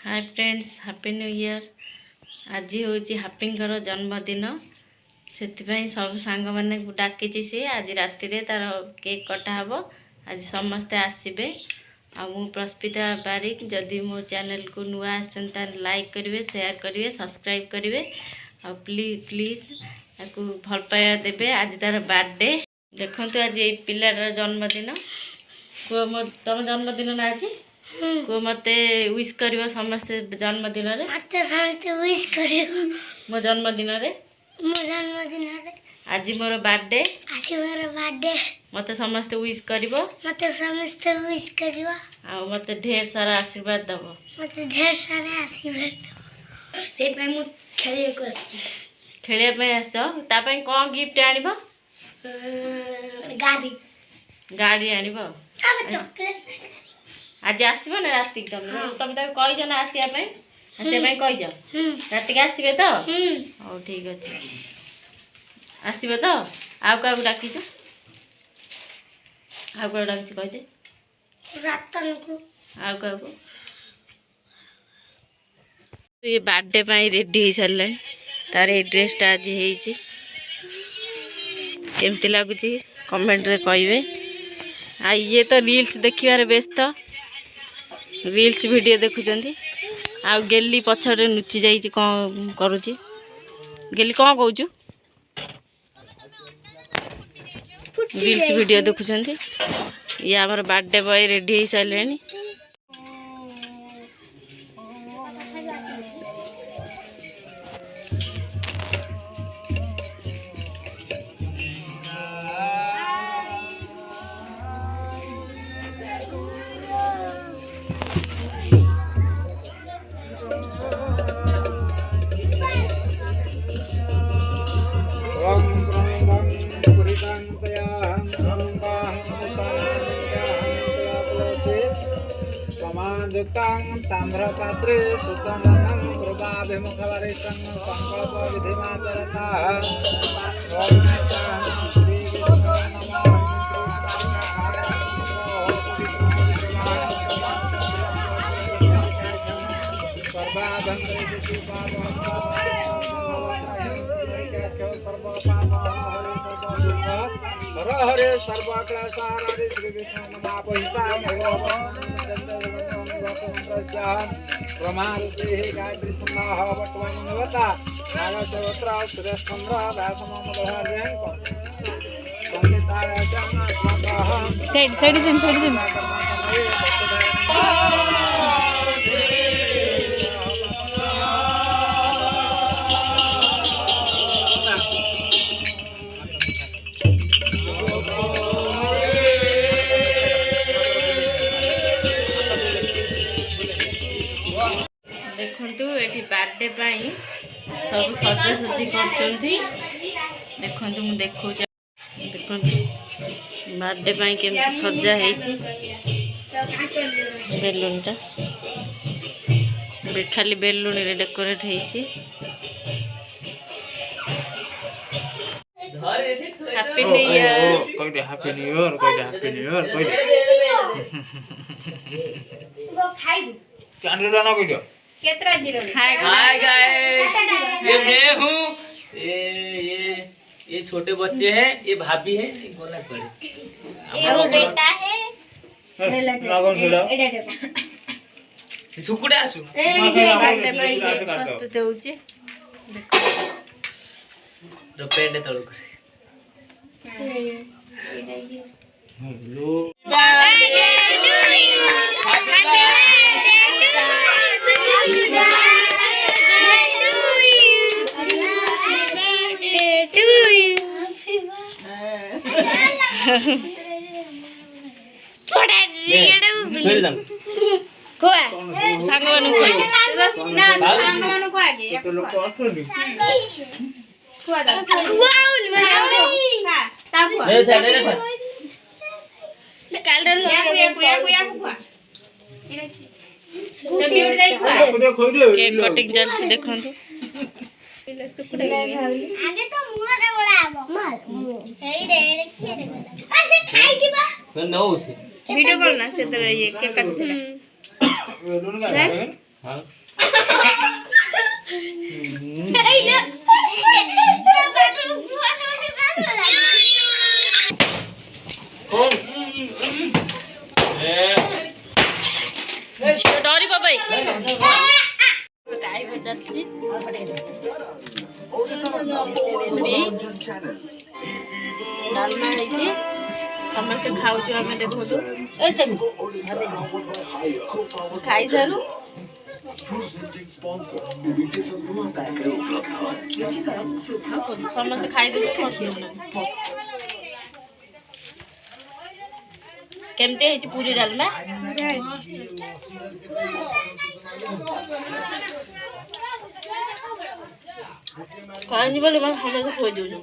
Hi friends, happy new year. आज हूँ हाप्पींकर जन्मदिन से सब सांग मैंने डाकी सी आज राति तार केक कटा हम। आज समस्ते आसबे। मु प्रस्पिता बारिक। जदि मो चैनल को नुआ आसता लाइक करेंगे, शेयर करेंगे, सब्सक्राइब करेंगे। प्लीज प्लीज भल पाया देवे। आज तार बर्थडे देखु। आज ये पिलाटार जन्मदिन। कह मो तुम जन्मदिन ना आज को मत विश कर समस्ते जन्मदिन मो जन्मदिन आज मोर बर्थडे मत समस्ते विश कर मत ढेर सारा आशीर्वाद दब खेल आस कौन गिफ्ट आण गाड़ी आण आज आसब ना रात तुम कहीज ना आसवाई कहीज रात के आसबे तो हाँ ठीक अच्छे आसबे तो आउ क्या डाक आउ क्या डाक कहदे आउ क्या ये बर्थडे रेडी हो सारे तार ये ड्रेसटा आज केमती लगुच कमेंट रे कहे। ये तो रील्स देखिबार व्यस्त रील्स वीडियो देखुंत आ गेली पछरे नुची जाइए कौन करुची गेली कौन कहूँ रील्स वीडियो देखुंत। ये आमर बर्थडे बॉय रेडी हो सारे। ताम्रपात्रे सुतमनं कृपाभिमुखवरिष्ठं संकल्प विधिमाचरतः हर हरे सर्वक्लेशारि श्री विष्णु प्रमारुति गायत्री छंदः वटवन्वता नागशवत्र सुरेशचंद्र व्यासमोमदहर्यं संगीताय चन्द्रः साइड देखु ये बर्थडे सब सजासजी कर देखु मुझे देखो देखु बर्थडे के सजा बेलून टा खाली बेलून रे डेकोरेट हैप्पी न्यू ईयर कोई हैप्पी न्यू ईयर कोई हैप्पी न्यू ईयर कोई कैंडल ना कोई केतरा जीरो हाय गाइस ये मैं हूँ। ये छोटे बच्चे हैं, ये भाभी है, ये बोला पड़े ये वो बेटा है लागन छुड़ा सुकुड़े आसु प्रस्तुत होउचे तो पेंडे तळु करे हेलो सांग आगे तो लोग अथनी खुआ दा केक कटिंग चलती देखु आगे तो मुंह रे बोला आबो माल हेई रे के रे ऐसे खाई जीबा फिर न हो से वीडियो कॉल ना से ये केक काटथिला हाँ ଝିଅ ଡରିବ ଭାଇ ଗାଈ ଚାଲିଛି ପୁରୀ ଡାଲମା ହେଇଛି ସମସ୍ତେ ଖାଉଛୁ ଆମେ ଦେଖୁଛୁ ଖାଇସାରୁ ସମସ୍ତେ ଖାଇଦେଉଛୁ କେମିତି ହେଇଛି ପୁରୀ ଡାଲମା କହିନି ବୋଲି ସମସ୍ତେ ଖୋଇ ଦେଉଛୁ